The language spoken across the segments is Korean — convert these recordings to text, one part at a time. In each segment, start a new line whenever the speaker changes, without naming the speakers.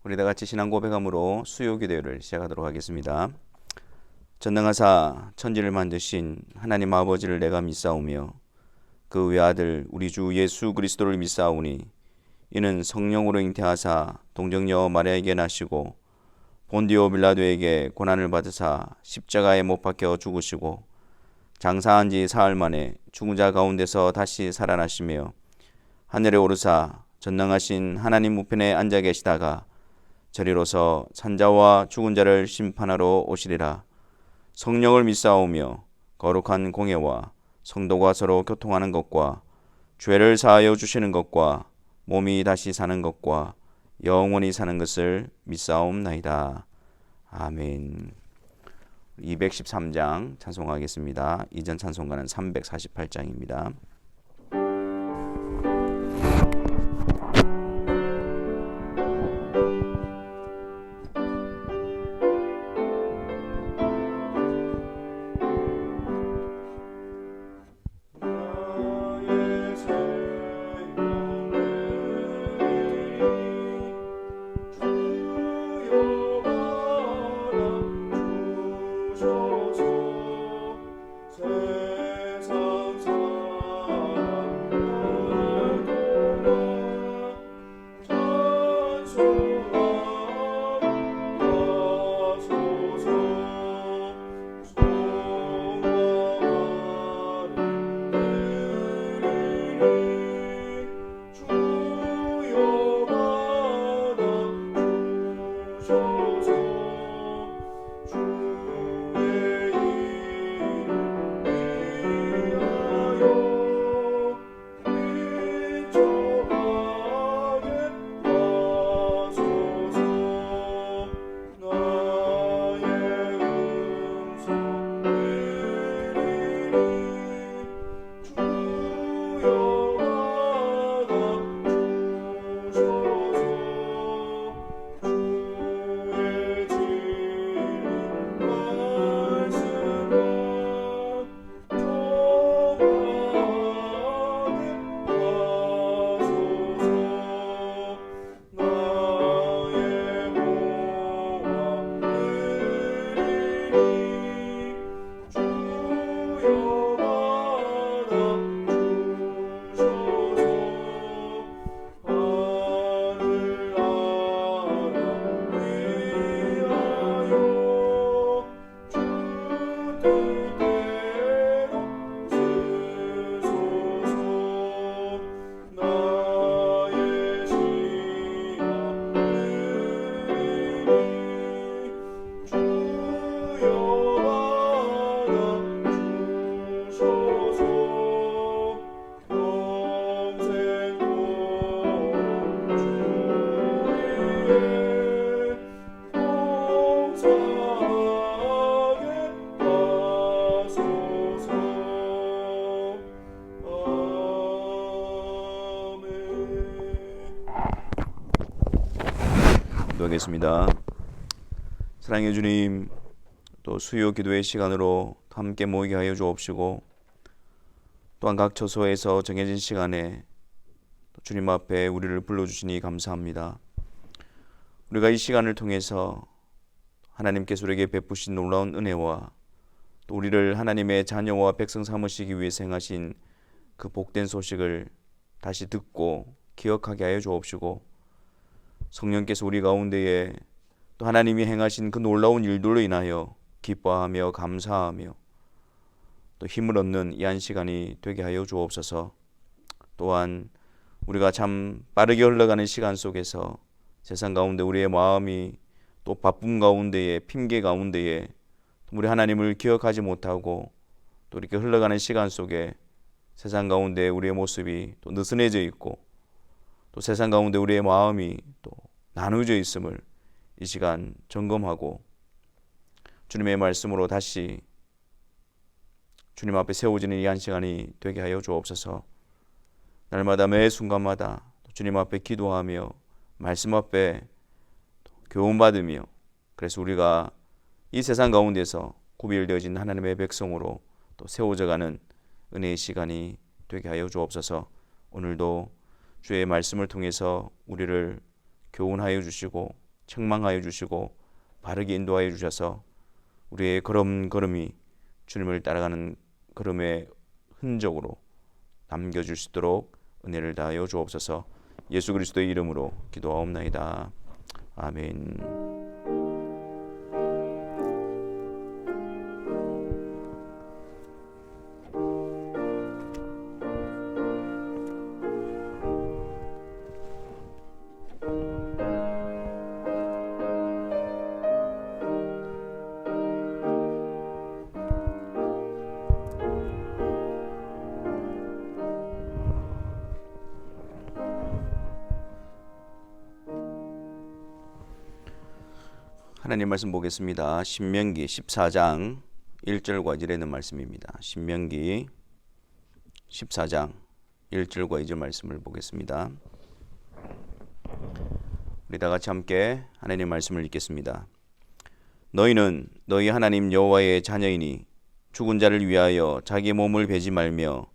우리 다 같이 신앙 고백함으로 수요 기도를 시작하도록 하겠습니다. 전능하사 천지를 만드신 하나님 아버지를 내가 믿사오며 그 외아들 우리 주 예수 그리스도를 믿사오니 이는 성령으로 잉태하사 동정녀 마리아에게 나시고 본디오 빌라도에게 고난을 받으사 십자가에 못 박혀 죽으시고 장사한 지 사흘 만에 죽은 자 가운데서 다시 살아나시며 하늘에 오르사 전능하신 하나님 우편에 앉아 계시다가 저리로서 산자와 죽은 자를 심판하러 오시리라. 성령을 믿사오며 거룩한 공예와 성도가 서로 교통하는 것과 죄를 사하여 주시는 것과 몸이 다시 사는 것과 영원히 사는 것을 믿사옵나이다. 아멘. 213장 찬송하겠습니다. 이전 찬송가는 348장입니다. 기도하겠습니다. 사랑해 주님, 또 수요 기도의 시간으로 함께 모이게 하여 주옵시고 또한 각 처소에서 정해진 시간에 주님 앞에 우리를 불러주시니 감사합니다. 우리가 이 시간을 통해서 하나님께서 우리에게 베푸신 놀라운 은혜와 또 우리를 하나님의 자녀와 백성 삼으시기 위해서 행하신 그 복된 소식을 다시 듣고 기억하게 하여 주옵시고 성령께서 우리 가운데에 또 하나님이 행하신 그 놀라운 일들로 인하여 기뻐하며 감사하며 또 힘을 얻는 이 한 시간이 되게 하여 주옵소서. 또한 우리가 참 빠르게 흘러가는 시간 속에서 세상 가운데 우리의 마음이 또 바쁨 가운데에 핑계 가운데에 우리 하나님을 기억하지 못하고 또 이렇게 흘러가는 시간 속에 세상 가운데 우리의 모습이 또 느슨해져 있고 또 세상 가운데 우리의 마음이 또 나누어져 있음을 이 시간 점검하고 주님의 말씀으로 다시 주님 앞에 세워지는 이 한 시간이 되게 하여 주옵소서. 날마다 매 순간마다 주님 앞에 기도하며 말씀 앞에 교훈받으며 그래서 우리가 이 세상 가운데서 구별되어진 하나님의 백성으로 또 세워져가는 은혜의 시간이 되게 하여 주옵소서. 오늘도 주의 말씀을 통해서 우리를 교훈하여 주시고 책망하여 주시고 바르게 인도하여 주셔서 우리의 걸음걸음이 주님을 따라가는 걸음의 흔적으로 남겨줄 수 있도록 은혜를 다하여 주옵소서. 예수 그리스도의 이름으로 기도하옵나이다. 아멘. 하나님 말씀 보겠습니다. 신명기 14장 1절과 2절에 있는 말씀입니다. 신명기 14장 1절과 2절 말씀을 보겠습니다. 우리 다 같이 함께 하나님 말씀을 읽겠습니다. 너희는 너희 하나님 여호와의 자녀이니 죽은 자를 위하여 자기 몸을 베지 말며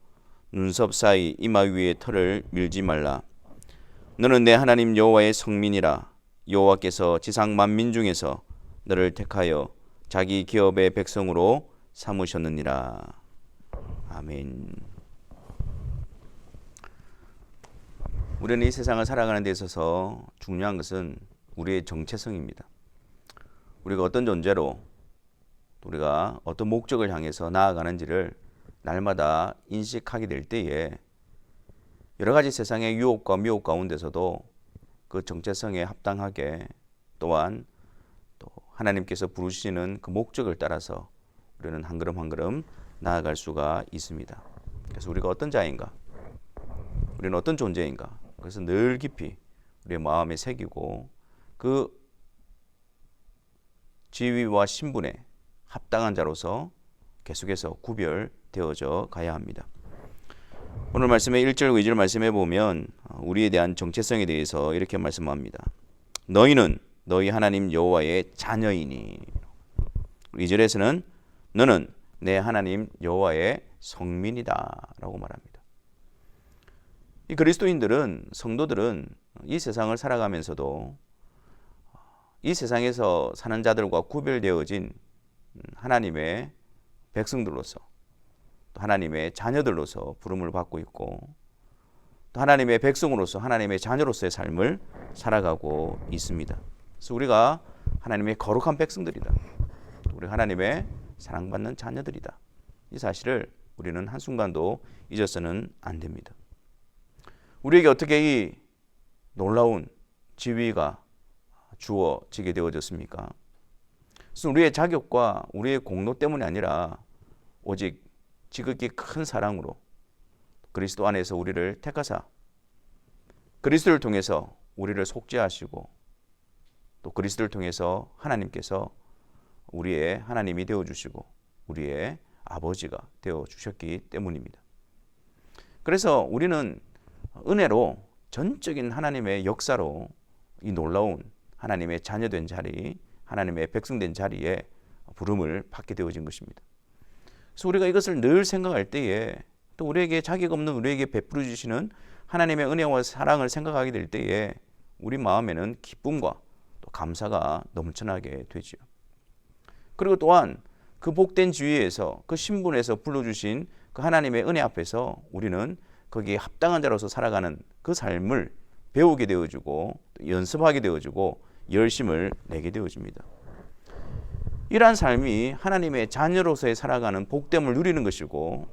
눈썹 사이 이마 위에 털을 밀지 말라. 너는 내 하나님 여호와의 성민이라. 여호와께서 지상 만민 중에서 너를 택하여 자기 기업의 백성으로 삼으셨느니라. 아멘. 우리는 이 세상을 살아가는 데 있어서 중요한 것은 우리의 정체성입니다. 우리가 어떤 존재로, 우리가 어떤 목적을 향해서 나아가는지를 날마다 인식하게 될 때에 여러 가지 세상의 유혹과 미혹 가운데서도 그 정체성에 합당하게 또한 또 하나님께서 부르시는 그 목적을 따라서 우리는 한 걸음 한 걸음 나아갈 수가 있습니다. 그래서 우리가 어떤 자인가, 우리는 어떤 존재인가, 그래서 늘 깊이 우리의 마음에 새기고 그 지위와 신분에 합당한 자로서 계속해서 구별되어져 가야 합니다. 오늘 말씀의 1절 2절 말씀해 보면 우리에 대한 정체성에 대해서 이렇게 말씀합니다. 너희는 너희 하나님 여호와의 자녀이니. 2절에서는 너는 내 하나님 여호와의 성민이다 라고 말합니다. 이 그리스도인들은, 성도들은 이 세상을 살아가면서도 이 세상에서 사는 자들과 구별되어진 하나님의 백성들로서, 또 하나님의 자녀들로서 부름을 받고 있고, 또 하나님의 백성으로서, 하나님의 자녀로서의 삶을 살아가고 있습니다. 그래서 우리가 하나님의 거룩한 백성들이다, 우리 하나님의 사랑받는 자녀들이다, 이 사실을 우리는 한순간도 잊어서는 안 됩니다. 우리에게 어떻게 이 놀라운 지위가 주어지게 되어졌습니까? 그래서 우리의 자격과 우리의 공로 때문이 아니라 오직 지극히 큰 사랑으로 그리스도 안에서 우리를 택하사 그리스도를 통해서 우리를 속죄하시고 또 그리스도를 통해서 하나님께서 우리의 하나님이 되어주시고 우리의 아버지가 되어주셨기 때문입니다. 그래서 우리는 은혜로 전적인 하나님의 역사로 이 놀라운 하나님의 자녀된 자리, 하나님의 백성된 자리에 부름을 받게 되어진 것입니다. 그래서 우리가 이것을 늘 생각할 때에 또 우리에게 자격 없는 우리에게 베풀어 주시는 하나님의 은혜와 사랑을 생각하게 될 때에 우리 마음에는 기쁨과 또 감사가 넘쳐나게 되지요. 그리고 또한 그 복된 지위에서, 그 신분에서 불러주신 그 하나님의 은혜 앞에서 우리는 거기에 합당한 자로서 살아가는 그 삶을 배우게 되어지고 연습하게 되어지고 열심을 내게 되어집니다. 이러한 삶이 하나님의 자녀로서의 살아가는 복됨을 누리는 것이고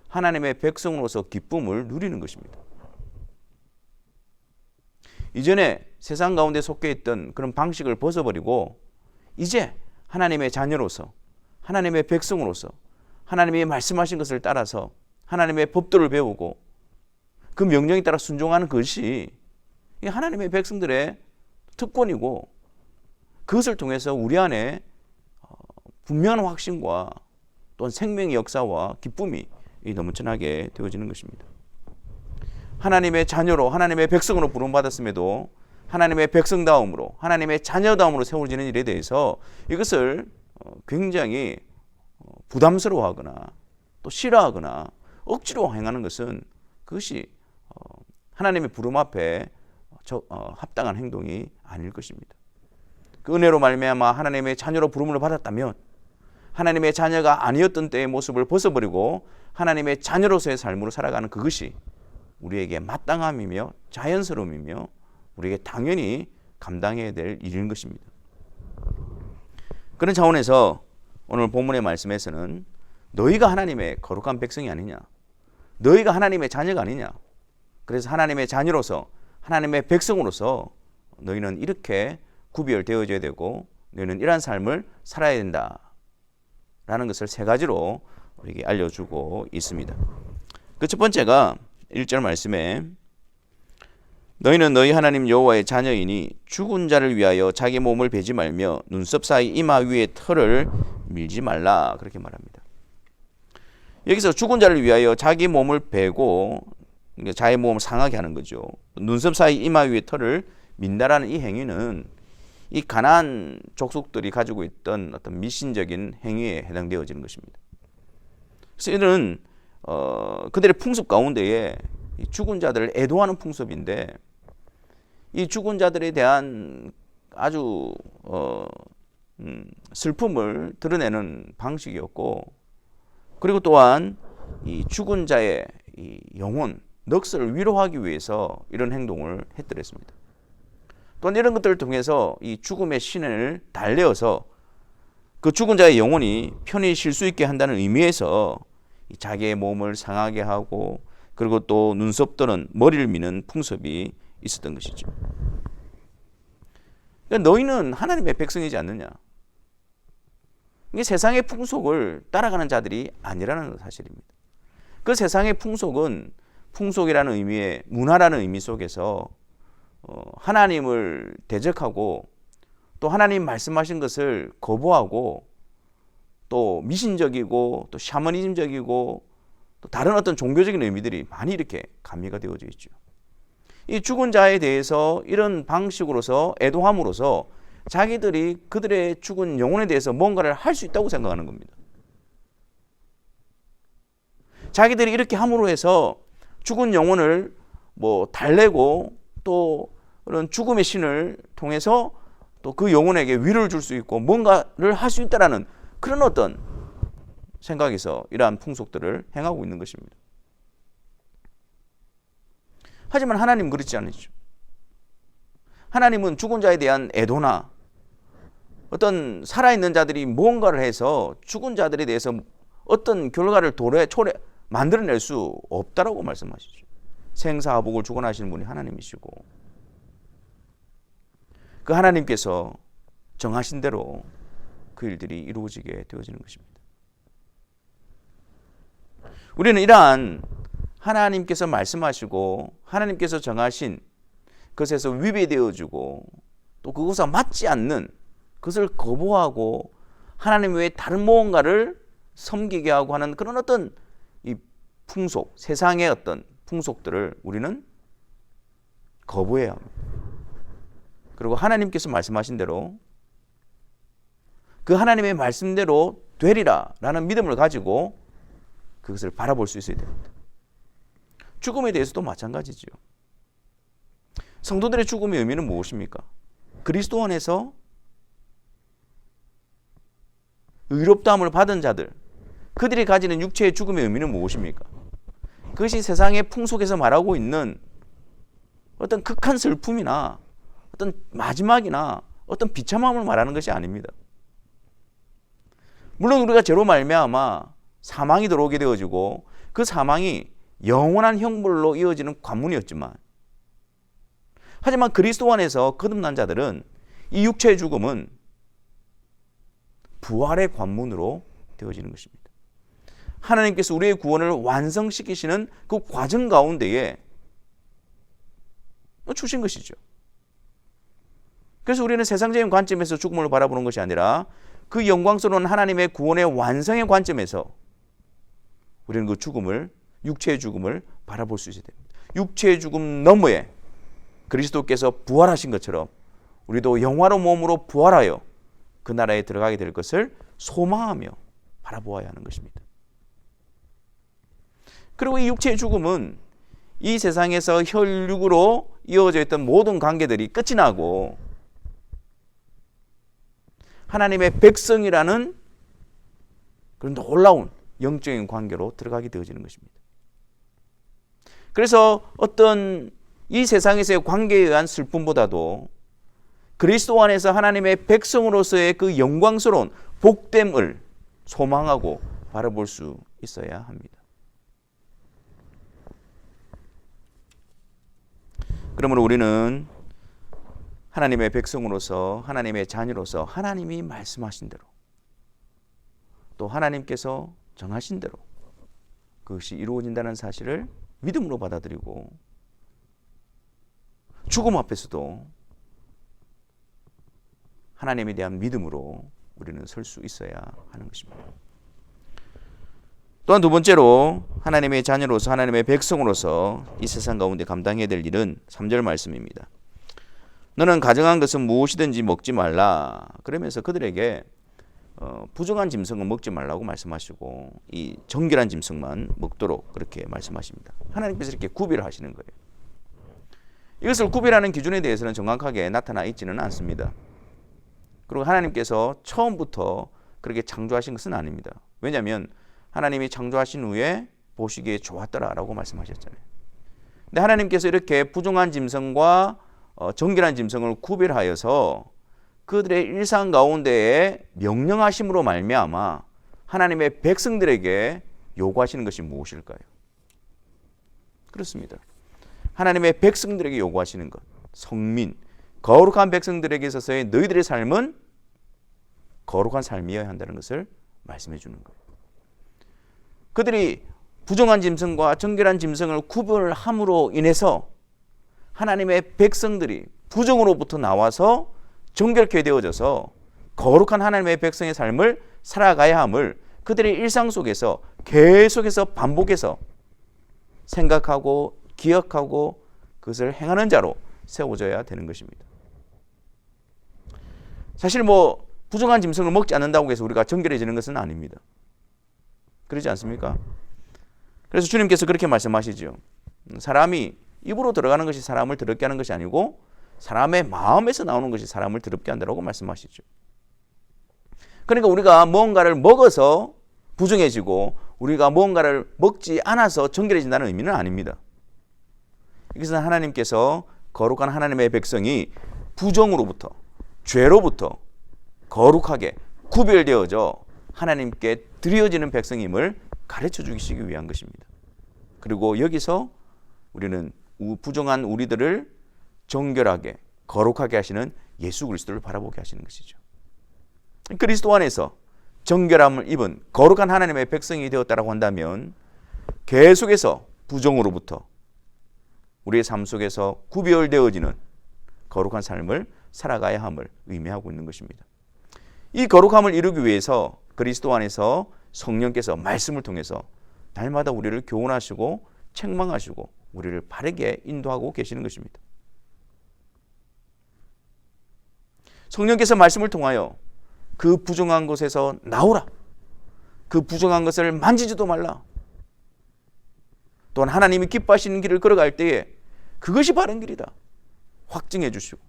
하나님의 백성으로서 기쁨을 누리는 것입니다. 이전에 세상 가운데 속해 있던 그런 방식을 벗어버리고 이제 하나님의 자녀로서, 하나님의 백성으로서 하나님이 말씀하신 것을 따라서 하나님의 법도를 배우고 그 명령에 따라 순종하는 것이 하나님의 백성들의 특권이고 그것을 통해서 우리 안에 분명한 확신과 또한 생명의 역사와 기쁨이 넘쳐나게 되어지는 것입니다. 하나님의 자녀로, 하나님의 백성으로 부름받았음에도 하나님의 백성다움으로, 하나님의 자녀다움으로 세워지는 일에 대해서 이것을 굉장히 부담스러워하거나 또 싫어하거나 억지로 행하는 것은 그것이 하나님의 부름 앞에 합당한 행동이 아닐 것입니다. 그 은혜로 말미암아 하나님의 자녀로 부름을 받았다면 하나님의 자녀가 아니었던 때의 모습을 벗어버리고 하나님의 자녀로서의 삶으로 살아가는 그것이 우리에게 마땅함이며 자연스러움이며 우리에게 당연히 감당해야 될 일인 것입니다. 그런 차원에서 오늘 본문의 말씀에서는 너희가 하나님의 거룩한 백성이 아니냐, 너희가 하나님의 자녀가 아니냐, 그래서 하나님의 자녀로서 하나님의 백성으로서 너희는 이렇게 구별되어져야 되고 너희는 이러한 삶을 살아야 된다라는 것을 세 가지로 우리에게 알려주고 있습니다. 그 첫 번째가 1절 말씀에 너희는 너희 하나님 여호와의 자녀이니 죽은 자를 위하여 자기 몸을 베지 말며 눈썹 사이 이마 위에 털을 밀지 말라, 그렇게 말합니다. 여기서 죽은 자를 위하여 자기 몸을 베고 자기 몸을 상하게 하는 거죠. 눈썹 사이 이마 위에 털을 민다라는 이 행위는 이 가나안 족속들이 가지고 있던 어떤 미신적인 행위에 해당되어지는 것입니다. 그래서 이는 그들의 풍습 가운데에 죽은 자들을 애도하는 풍습인데 이 죽은 자들에 대한 아주 슬픔을 드러내는 방식이었고, 그리고 또한 이 죽은 자의 이 영혼, 넋을 위로하기 위해서 이런 행동을 했더랬습니다. 또한 이런 것들을 통해서 이 죽음의 신을 달래어서 그 죽은 자의 영혼이 편히 쉴 수 있게 한다는 의미에서 자기의 몸을 상하게 하고 그리고 또 눈썹 또는 머리를 미는 풍습이 있었던 것이죠. 그러니까 너희는 하나님의 백성이지 않느냐. 이게 세상의 풍속을 따라가는 자들이 아니라는 사실입니다. 그 세상의 풍속은 풍속이라는 의미의 문화라는 의미 속에서 하나님을 대적하고 또 하나님 말씀하신 것을 거부하고 또 미신적이고 또 샤머니즘적이고 또 다른 어떤 종교적인 의미들이 많이 이렇게 가미가 되어져 있죠. 이 죽은 자에 대해서 이런 방식으로서 애도함으로써 자기들이 그들의 죽은 영혼에 대해서 뭔가를 할 수 있다고 생각하는 겁니다. 자기들이 이렇게 함으로 해서 죽은 영혼을 달래고 또 그런 죽음의 신을 통해서 또 그 영혼에게 위로를 줄 수 있고 뭔가를 할 수 있다라는 그런 어떤 생각에서 이러한 풍속들을 행하고 있는 것입니다. 하지만 하나님은 그렇지 않으시죠. 하나님은 죽은 자에 대한 애도나 어떤 살아있는 자들이 무언가를 해서 죽은 자들에 대해서 어떤 결과를 만들어낼 수 없다라고 말씀하시죠. 생사화복을 주관하시는 분이 하나님이시고 그 하나님께서 정하신 대로 그 일들이 이루어지게 되어지는 것입니다. 우리는 이러한 하나님께서 말씀하시고 하나님께서 정하신 것에서 위배되어지고 또 그것과 맞지 않는 그것을 거부하고 하나님 외에 다른 무언가를 섬기게 하고 하는 그런 어떤 이 풍속, 세상의 어떤 풍속들을 우리는 거부해야 합니다. 그리고 하나님께서 말씀하신 대로 그 하나님의 말씀대로 되리라 라는 믿음을 가지고 그것을 바라볼 수 있어야 됩니다. 죽음에 대해서도 마찬가지죠. 성도들의 죽음의 의미는 무엇입니까? 그리스도 안에서 의롭다함을 받은 자들, 그들이 가지는 육체의 죽음의 의미는 무엇입니까? 그것이 세상의 풍속에서 말하고 있는 어떤 극한 슬픔이나 어떤 마지막이나 어떤 비참함을 말하는 것이 아닙니다. 물론 우리가 죄로 말미암아 사망이 들어오게 되어지고 그 사망이 영원한 형벌로 이어지는 관문이었지만, 하지만 그리스도 안에서 거듭난 자들은 이 육체의 죽음은 부활의 관문으로 되어지는 것입니다. 하나님께서 우리의 구원을 완성시키시는 그 과정 가운데에 주신 것이죠. 그래서 우리는 세상적인 관점에서 죽음을 바라보는 것이 아니라 그 영광스러운 하나님의 구원의 완성의 관점에서 우리는 그 죽음을, 육체의 죽음을 바라볼 수 있어야 됩니다. 육체의 죽음 너머에 그리스도께서 부활하신 것처럼 우리도 영화로운 몸으로 부활하여 그 나라에 들어가게 될 것을 소망하며 바라보아야 하는 것입니다. 그리고 이 육체의 죽음은 이 세상에서 혈육으로 이어져 있던 모든 관계들이 끝이 나고 하나님의 백성이라는 그런 놀라운 영적인 관계로 들어가게 되어지는 것입니다. 그래서 어떤 이 세상에서의 관계에 의한 슬픔보다도 그리스도 안에서 하나님의 백성으로서의 그 영광스러운 복됨을 소망하고 바라볼 수 있어야 합니다. 그러므로 우리는 하나님의 백성으로서 하나님의 자녀로서 하나님이 말씀하신 대로 또 하나님께서 정하신 대로 그것이 이루어진다는 사실을 믿음으로 받아들이고 죽음 앞에서도 하나님에 대한 믿음으로 우리는 설 수 있어야 하는 것입니다. 또한 두 번째로 하나님의 자녀로서 하나님의 백성으로서 이 세상 가운데 감당해야 될 일은 3절 말씀입니다. 너는 가정한 것은 무엇이든지 먹지 말라. 그러면서 그들에게 부정한 짐승은 먹지 말라고 말씀하시고 이 정결한 짐승만 먹도록 그렇게 말씀하십니다. 하나님께서 이렇게 구별을 하시는 거예요. 이것을 구별하는 기준에 대해서는 정확하게 나타나 있지는 않습니다. 그리고 하나님께서 처음부터 그렇게 창조하신 것은 아닙니다. 왜냐하면 하나님이 창조하신 후에 보시기에 좋았더라라고 말씀하셨잖아요. 근데 하나님께서 이렇게 부정한 짐승과 정결한 짐승을 구별하여서 그들의 일상 가운데에 명령하심으로 말미암아 하나님의 백성들에게 요구하시는 것이 무엇일까요? 그렇습니다. 하나님의 백성들에게 요구하시는 것, 성민, 거룩한 백성들에게 있어서의 너희들의 삶은 거룩한 삶이어야 한다는 것을 말씀해 주는 거예요. 그들이 부정한 짐승과 정결한 짐승을 구별함으로 인해서 하나님의 백성들이 부정으로부터 나와서 정결케 되어져서 거룩한 하나님의 백성의 삶을 살아가야 함을 그들의 일상 속에서 계속해서 반복해서 생각하고 기억하고 그것을 행하는 자로 세워져야 되는 것입니다. 사실 부정한 짐승을 먹지 않는다고 해서 우리가 정결해지는 것은 아닙니다. 그러지 않습니까? 그래서 주님께서 그렇게 말씀하시죠. 사람이 입으로 들어가는 것이 사람을 더럽게 하는 것이 아니고 사람의 마음에서 나오는 것이 사람을 더럽게 한다고 말씀하시죠. 그러니까 우리가 무언가를 먹어서 부정해지고 우리가 무언가를 먹지 않아서 정결해진다는 의미는 아닙니다. 이것은 하나님께서 거룩한 하나님의 백성이 부정으로부터 죄로부터 거룩하게 구별되어져 하나님께 드려지는 백성임을 가르쳐 주시기 위한 것입니다. 그리고 여기서 우리는 부정한 우리들을 정결하게 거룩하게 하시는 예수 그리스도를 바라보게 하시는 것이죠. 그리스도 안에서 정결함을 입은 거룩한 하나님의 백성이 되었다고 한다면 계속해서 부정으로부터 우리의 삶 속에서 구별되어지는 거룩한 삶을 살아가야 함을 의미하고 있는 것입니다. 이 거룩함을 이루기 위해서 그리스도 안에서 성령께서 말씀을 통해서 날마다 우리를 교훈하시고 책망하시고 우리를 바르게 인도하고 계시는 것입니다. 성령께서 말씀을 통하여 그 부정한 것에서 나오라. 그 부정한 것을 만지지도 말라. 또한 하나님이 기뻐하시는 길을 걸어갈 때에 그것이 바른 길이다. 확증해 주시고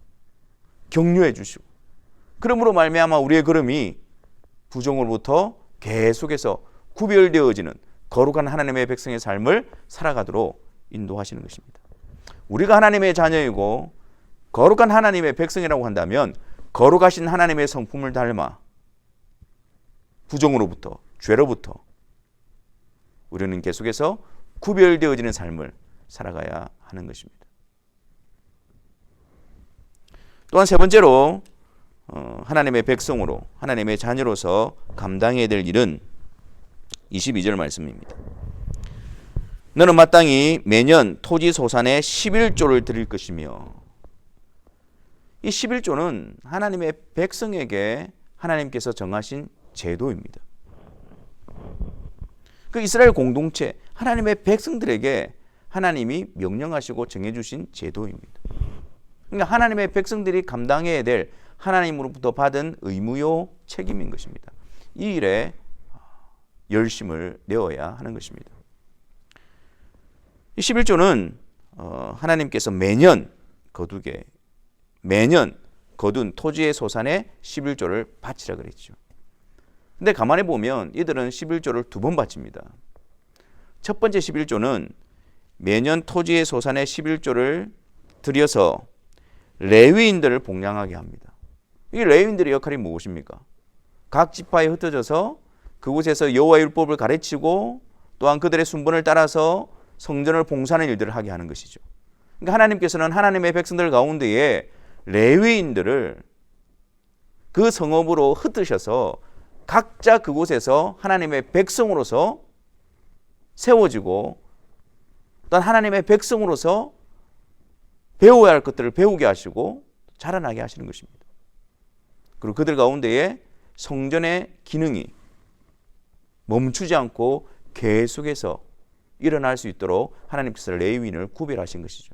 격려해 주시고 그러므로 말미암아 우리의 걸음이 부정으로부터 계속해서 구별되어지는 거룩한 하나님의 백성의 삶을 살아가도록 인도하시는 것입니다. 우리가 하나님의 자녀이고 거룩한 하나님의 백성이라고 한다면 거룩하신 하나님의 성품을 닮아 부정으로부터 죄로부터 우리는 계속해서 구별되어지는 삶을 살아가야 하는 것입니다. 또한 세 번째로 하나님의 백성으로 하나님의 자녀로서 감당해야 될 일은 22절 말씀입니다. 너는 마땅히 매년 토지 소산의 11조를 드릴 것이며 이 11조는 하나님의 백성에게 하나님께서 정하신 제도입니다. 그 이스라엘 공동체 하나님의 백성들에게 하나님이 명령하시고 정해주신 제도입니다. 그러니까 하나님의 백성들이 감당해야 될 하나님으로부터 받은 의무요 책임인 것입니다. 이 일에 열심을 내어야 하는 것입니다. 이 11조는 하나님께서 매년 거두게 매년 거둔 토지의 소산의 11조를 바치라 그랬죠. 근데 가만히 보면 이들은 11조를 두 번 바칩니다. 첫 번째 11조는 매년 토지의 소산의 11조를 들여서 레위인들을 복량하게 합니다. 이 레위인들의 역할이 무엇입니까? 각 지파에 흩어져서 그곳에서 여호와의 율법을 가르치고 또한 그들의 순번을 따라서 성전을 봉사하는 일들을 하게 하는 것이죠. 그러니까 하나님께서는 하나님의 백성들 가운데에 레위인들을 그 성읍으로 흩으셔서 각자 그곳에서 하나님의 백성으로서 세워지고 또한 하나님의 백성으로서 배워야 할 것들을 배우게 하시고 자라나게 하시는 것입니다. 그리고 그들 가운데에 성전의 기능이 멈추지 않고 계속해서 일어날 수 있도록 하나님께서 레위인을 구별하신 것이죠.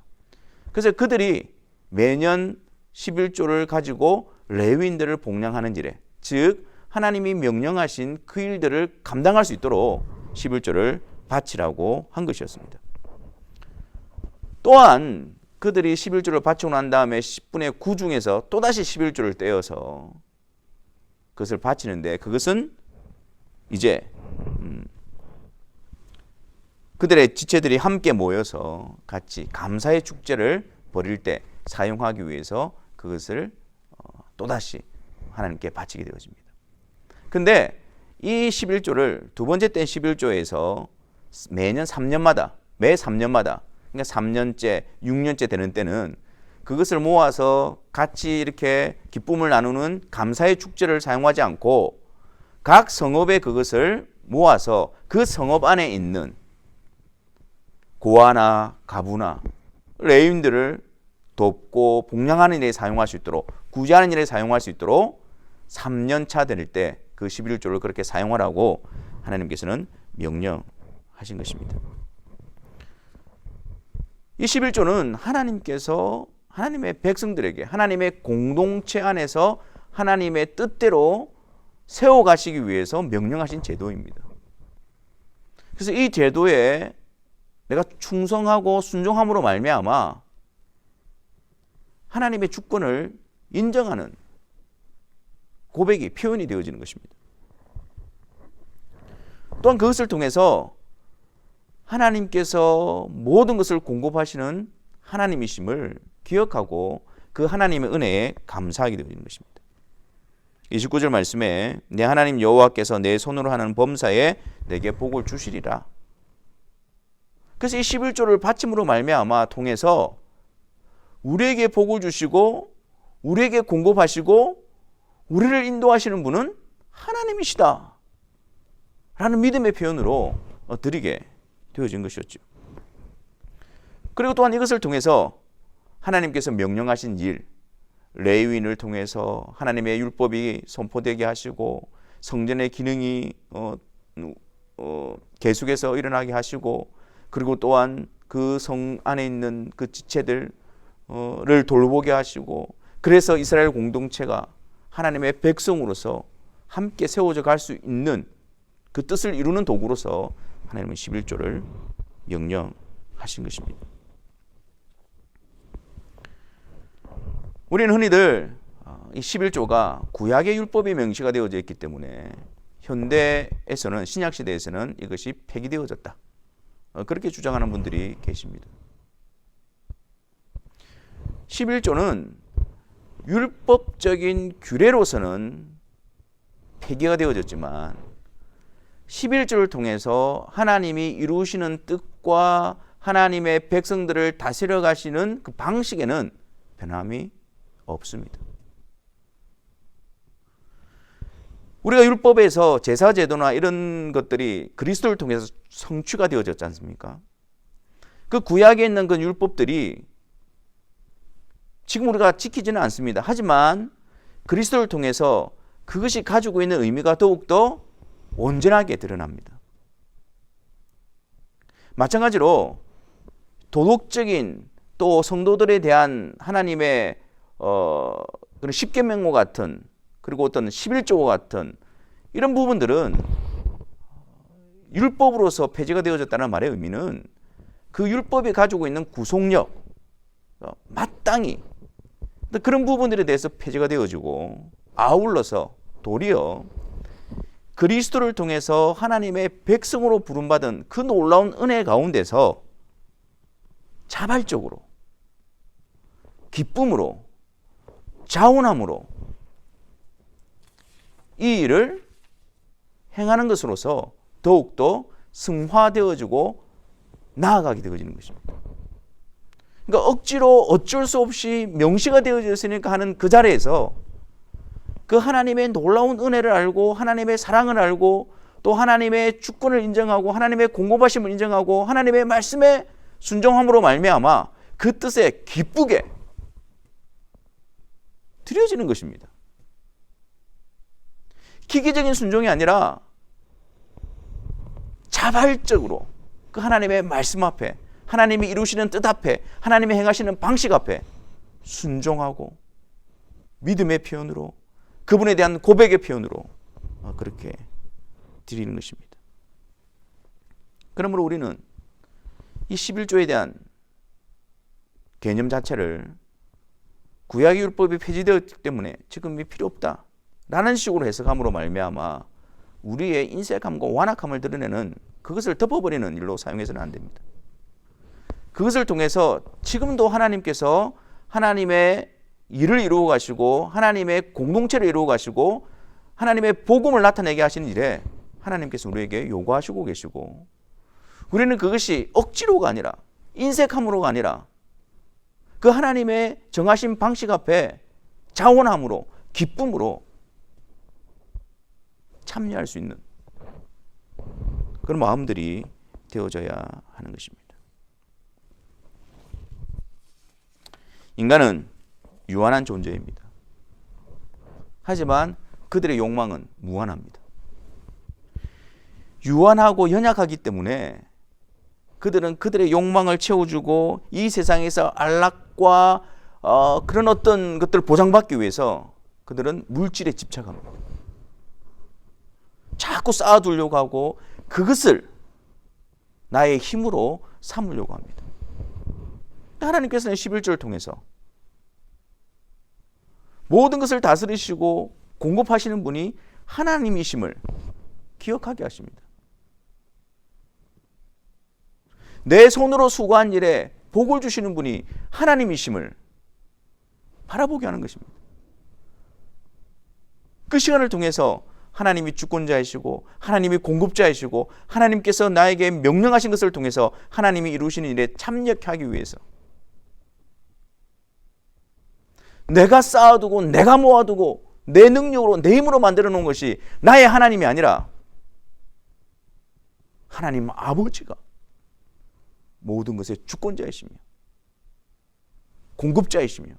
그래서 그들이 매년 11조를 가지고 레위인들을 복량하는 일에, 즉 하나님이 명령하신 그 일들을 감당할 수 있도록 11조를 바치라고 한 것이었습니다. 또한 그들이 11조를 바치고 난 다음에 10분의 9 중에서 또다시 11조를 떼어서 그것을 바치는데, 그것은 이제 그들의 지체들이 함께 모여서 같이 감사의 축제를 벌일 때 사용하기 위해서 그것을 또다시 하나님께 바치게 되어집니다. 근데 이 11조를 두 번째 때 11조에서 매년 3년마다, 매 3년마다, 그러니까 3년째, 6년째 되는 때는 그것을 모아서 같이 이렇게 기쁨을 나누는 감사의 축제를 사용하지 않고 각 성읍에 그것을 모아서 그 성읍 안에 있는 고아나 가부나 레위인들을 돕고 복량하는 일에 사용할 수 있도록, 구제하는 일에 사용할 수 있도록 3년차 될 때 그 11조를 그렇게 사용하라고 하나님께서는 명령하신 것입니다. 이 11조는 하나님께서 하나님의 백성들에게 하나님의 공동체 안에서 하나님의 뜻대로 세워가시기 위해서 명령하신 제도입니다. 그래서 이 제도에 내가 충성하고 순종함으로 말미암아 하나님의 주권을 인정하는 고백이 표현이 되어지는 것입니다. 또한 그것을 통해서 하나님께서 모든 것을 공급하시는 하나님이심을 기억하고 그 하나님의 은혜에 감사하게 되어지는 것입니다. 29절 말씀에 내 하나님 여호와께서 내 손으로 하는 범사에 내게 복을 주시리라. 그래서 이 11조를 바침으로 말미암아 통해서 우리에게 복을 주시고 우리에게 공급하시고 우리를 인도하시는 분은 하나님이시다 라는 믿음의 표현으로 드리게 되어진 것이었죠. 그리고 또한 이것을 통해서 하나님께서 명령하신 일, 레위인을 통해서 하나님의 율법이 선포되게 하시고 성전의 기능이 계속해서 일어나게 하시고, 그리고 또한 그 성 안에 있는 그 지체들을 돌보게 하시고, 그래서 이스라엘 공동체가 하나님의 백성으로서 함께 세워져 갈 수 있는 그 뜻을 이루는 도구로서 하나님은 11조를 명령하신 것입니다. 우리는 흔히들 이 11조가 구약의 율법이 명시가 되어져 있기 때문에 현대에서는, 신약시대에서는 이것이 폐기되어졌다, 그렇게 주장하는 분들이 계십니다. 11조는 율법적인 규례로서는 폐기가 되어졌지만 11조를 통해서 하나님이 이루시는 뜻과 하나님의 백성들을 다스려 가시는 그 방식에는 변함이 없습니다. 우리가 율법에서 제사제도나 이런 것들이 그리스도를 통해서 성취가 되어졌지 않습니까? 그 구약에 있는 그 율법들이 지금 우리가 지키지는 않습니다. 하지만 그리스도를 통해서 그것이 가지고 있는 의미가 더욱더 온전하게 드러납니다. 마찬가지로 도덕적인 또 성도들에 대한 하나님의 그런 십계명과 같은, 그리고 어떤 11조와 같은 이런 부분들은 율법으로서 폐지가 되어졌다는 말의 의미는 그 율법이 가지고 있는 구속력, 마땅히 그런 부분들에 대해서 폐지가 되어지고 아울러서 도리어 그리스도를 통해서 하나님의 백성으로 부름받은 그 놀라운 은혜 가운데서 자발적으로 기쁨으로 자원함으로 이 일을 행하는 것으로서 더욱더 승화되어지고 나아가게 되어지는 것입니다. 그러니까 억지로 어쩔 수 없이 명시가 되어졌으니까 하는 그 자리에서 그 하나님의 놀라운 은혜를 알고 하나님의 사랑을 알고 또 하나님의 주권을 인정하고 하나님의 공급하심을 인정하고 하나님의 말씀에 순종함으로 말미암아 그 뜻에 기쁘게 드려지는 것입니다. 기계적인 순종이 아니라 자발적으로 그 하나님의 말씀 앞에 하나님이 이루시는 뜻 앞에 하나님이 행하시는 방식 앞에 순종하고 믿음의 표현으로 그분에 대한 고백의 표현으로 그렇게 드리는 것입니다. 그러므로 우리는 이 11조에 대한 개념 자체를 구약의 율법이 폐지되었기 때문에 지금 필요 없다라는 식으로 해석함으로 말미암아 우리의 인색함과 완악함을 드러내는 그것을 덮어버리는 일로 사용해서는 안 됩니다. 그것을 통해서 지금도 하나님께서 하나님의 일을 이루어 가시고 하나님의 공동체를 이루어 가시고 하나님의 복음을 나타내게 하시는 일에 하나님께서 우리에게 요구하시고 계시고 우리는 그것이 억지로가 아니라 인색함으로가 아니라 그 하나님의 정하신 방식 앞에 자원함으로 기쁨으로 참여할 수 있는 그런 마음들이 되어져야 하는 것입니다. 인간은 유한한 존재입니다. 하지만 그들의 욕망은 무한합니다. 유한하고 연약하기 때문에 그들은 그들의 욕망을 채워주고 이 세상에서 안락과 그런 어떤 것들을 보장받기 위해서 그들은 물질에 집착합니다. 자꾸 쌓아두려고 하고 그것을 나의 힘으로 삼으려고 합니다. 하나님께서는 11조를 통해서 모든 것을 다스리시고 공급하시는 분이 하나님이심을 기억하게 하십니다. 내 손으로 수고한 일에 복을 주시는 분이 하나님이심을 바라보게 하는 것입니다. 그 시간을 통해서 하나님이 주권자이시고 하나님이 공급자이시고 하나님께서 나에게 명령하신 것을 통해서 하나님이 이루시는 일에 참여하기 위해서 내가 쌓아두고 내가 모아두고 내 능력으로 내 힘으로 만들어 놓은 것이 나의 하나님이 아니라 하나님 아버지가 모든 것의 주권자이시며 공급자이시며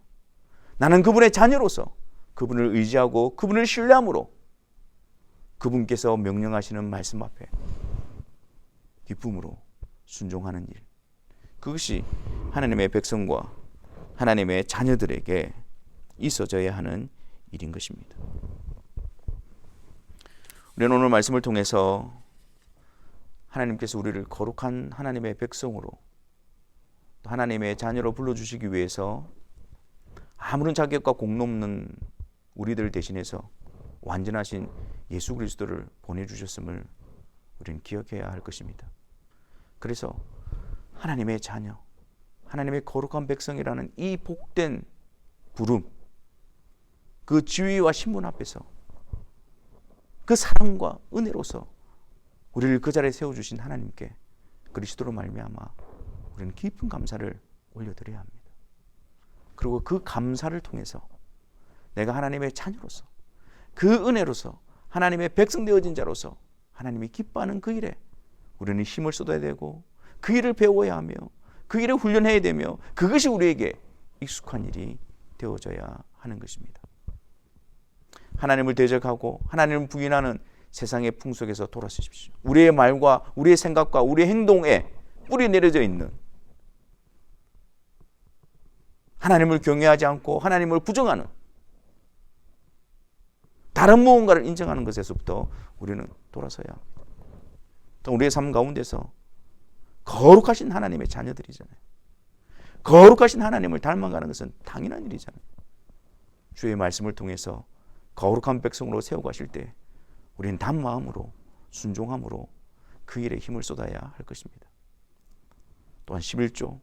나는 그분의 자녀로서 그분을 의지하고 그분을 신뢰함으로 그분께서 명령하시는 말씀 앞에 기쁨으로 순종하는 일, 그것이 하나님의 백성과 하나님의 자녀들에게 있어져야 하는 일인 것입니다. 우리는 오늘 말씀을 통해서 하나님께서 우리를 거룩한 하나님의 백성으로 하나님의 자녀로 불러주시기 위해서 아무런 자격과 공로 없는 우리들 대신해서 완전하신 예수 그리스도를 보내주셨음을 우리는 기억해야 할 것입니다. 그래서 하나님의 자녀, 하나님의 거룩한 백성이라는 이 복된 부름, 그 지위와 신분 앞에서 그 사랑과 은혜로서 우리를 그 자리에 세워주신 하나님께 그리스도로 말미암아 우리는 깊은 감사를 올려드려야 합니다. 그리고 그 감사를 통해서 내가 하나님의 자녀로서 그 은혜로서 하나님의 백성 되어진 자로서 하나님이 기뻐하는 그 일에 우리는 힘을 쏟아야 되고 그 일을 배워야 하며 그 일을 훈련해야 되며 그것이 우리에게 익숙한 일이 되어져야 하는 것입니다. 하나님을 대적하고 하나님을 부인하는 세상의 풍속에서 돌아서십시오. 우리의 말과 우리의 생각과 우리의 행동에 뿌리 내려져 있는 하나님을 경외하지 않고 하나님을 부정하는 다른 무언가를 인정하는 것에서부터 우리는 돌아서야 합니다. 우리의 삶 가운데서 거룩하신 하나님의 자녀들이잖아요. 거룩하신 하나님을 닮아가는 것은 당연한 일이잖아요. 주의 말씀을 통해서 거룩한 백성으로 세워가실 때 우리는 단마음으로 순종함으로 그 일에 힘을 쏟아야 할 것입니다. 또한 11조,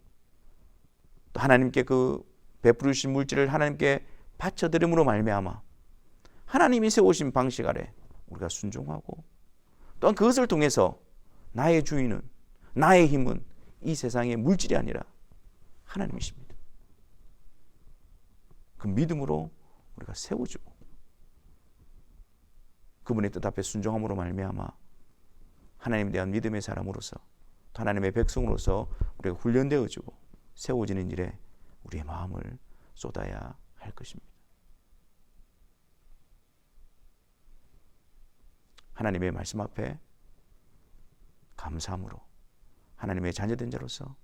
또 하나님께 그 베푸르신 물질을 하나님께 바쳐드림으로 말미암아 하나님이 세우신 방식 아래 우리가 순종하고, 또한 그것을 통해서 나의 주인은, 나의 힘은 이 세상의 물질이 아니라 하나님이십니다. 그 믿음으로 우리가 세워주고 그분의 뜻 앞에 순종함으로 말미암아 하나님에 대한 믿음의 사람으로서, 또 하나님의 백성으로서 우리가 훈련되어지고 세워지는 일에 우리의 마음을 쏟아야 할 것입니다. 하나님의 말씀 앞에 감사함으로 하나님의 자녀된 자로서,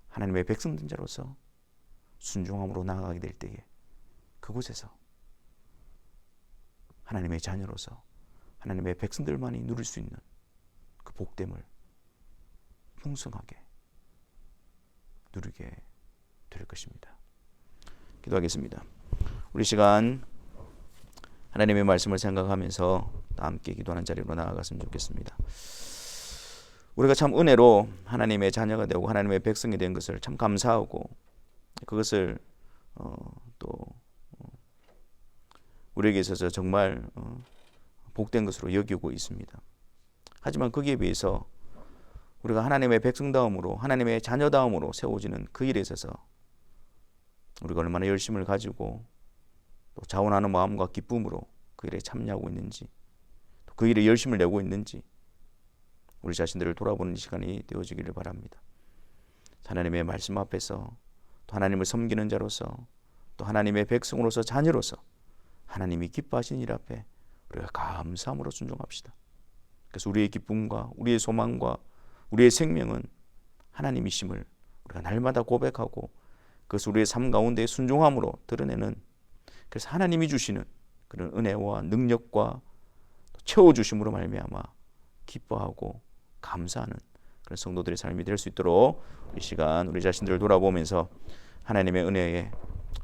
하나님의 백성된 자로서 순종함으로 나아가게 될 때에 그곳에서 하나님의 자녀로서 하나님의 백성들만이 누릴 수 있는 그 복됨을 풍성하게 누리게 될 것입니다. 기도하겠습니다. 우리 시간 하나님의 말씀을 생각하면서 함께 기도하는 자리로 나아갔으면 좋겠습니다. 우리가 참 은혜로 하나님의 자녀가 되고 하나님의 백성이 된 것을 참 감사하고, 그것을 또 우리에게 있어서 정말 복된 것으로 여기고 있습니다. 하지만 거기에 비해서 우리가 하나님의 백성다움으로, 하나님의 자녀다움으로 세워지는 그 일에 있어서 우리가 얼마나 열심을 가지고 또 자원하는 마음과 기쁨으로 그 일에 참여하고 있는지, 또 그 일에 열심을 내고 있는지 우리 자신들을 돌아보는 시간이 되어지기를 바랍니다. 하나님의 말씀 앞에서 또 하나님을 섬기는 자로서, 또 하나님의 백성으로서, 자녀로서 하나님이 기뻐하신 일 앞에 우리가 감사함으로 순종합시다. 그래서 우리의 기쁨과 우리의 소망과 우리의 생명은 하나님이심을 우리가 날마다 고백하고 그것을 우리의 삶 가운데 순종함으로 드러내는, 그래서 하나님이 주시는 그런 은혜와 능력과 채워주심으로 말미암아 기뻐하고 감사하는 그런 성도들의 삶이 될 수 있도록 이 시간 우리 자신들을 돌아보면서 하나님의 은혜에,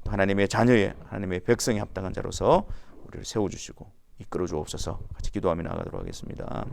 하나님의 자녀의, 하나님의 백성에 합당한 자로서 우리를 세워주시고 이끌어 주옵소서. 같이 기도하며 나가도록 하겠습니다.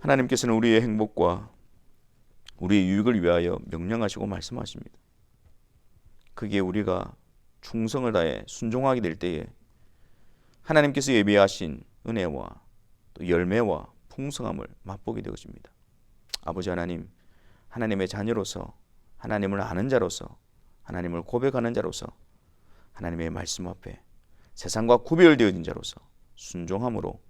하나님께서는 우리의 행복과 우리의 유익을 위하여 명령하시고 말씀하십니다. 그게 우리가 충성을 다해 순종하게 될 때에 하나님께서 예비하신 은혜와 또 열매와 풍성함을 맛보게 되어집니다. 아버지 하나님, 하나님의 자녀로서, 하나님을 아는 자로서, 하나님을 고백하는 자로서, 하나님의 말씀 앞에 세상과 구별되어진 자로서 순종함으로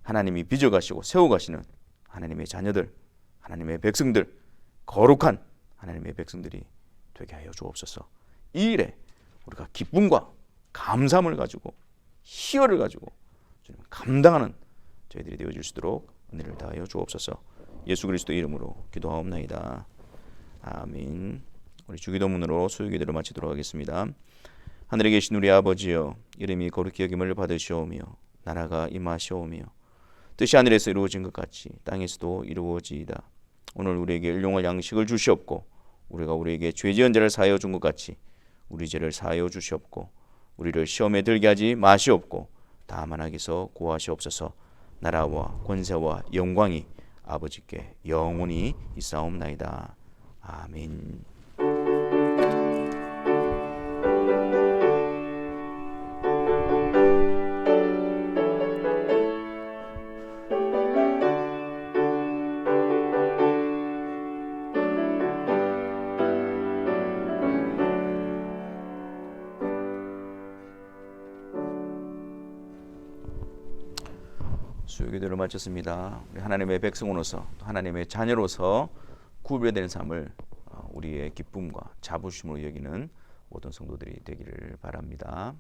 하나님이 빚어가시고 세워가시는 하나님의 자녀들, 하나님의 백성들, 거룩한 하나님의 백성들이 되게 하여 주옵소서. 이 일에 우리가 기쁨과 감사함을 가지고 희열을 가지고 감당하는 저희들이 되어질 수 있도록 은혜를 다하여 주옵소서. 예수 그리스도 이름으로 기도하옵나이다. 아멘. 우리 주기도문으로 수요기도를 마치도록 하겠습니다. 하늘에 계신 우리 아버지여, 이름이 거룩히 여김을 받으시오며 나라가 임하시오며 뜻이 하늘에서 이루어진 것 같이 땅에서도 이루어지이다. 오늘 우리에게 일용할 양식을 주시옵고 우리가 우리에게 죄 지은 자를 사하여 준 것 같이 우리 죄를 사하여 주시옵고 우리를 시험에 들게 하지 마시옵고 다만 악에서 구하시옵소서. 나라와 권세와 영광이 아버지께 영원히 있사옵나이다. 아멘. 수요기도를 마쳤습니다. 우리 하나님의 백성으로서 하나님의 자녀로서 구별된 삶을 우리의 기쁨과 자부심으로 여기는 모든 성도들이 되기를 바랍니다.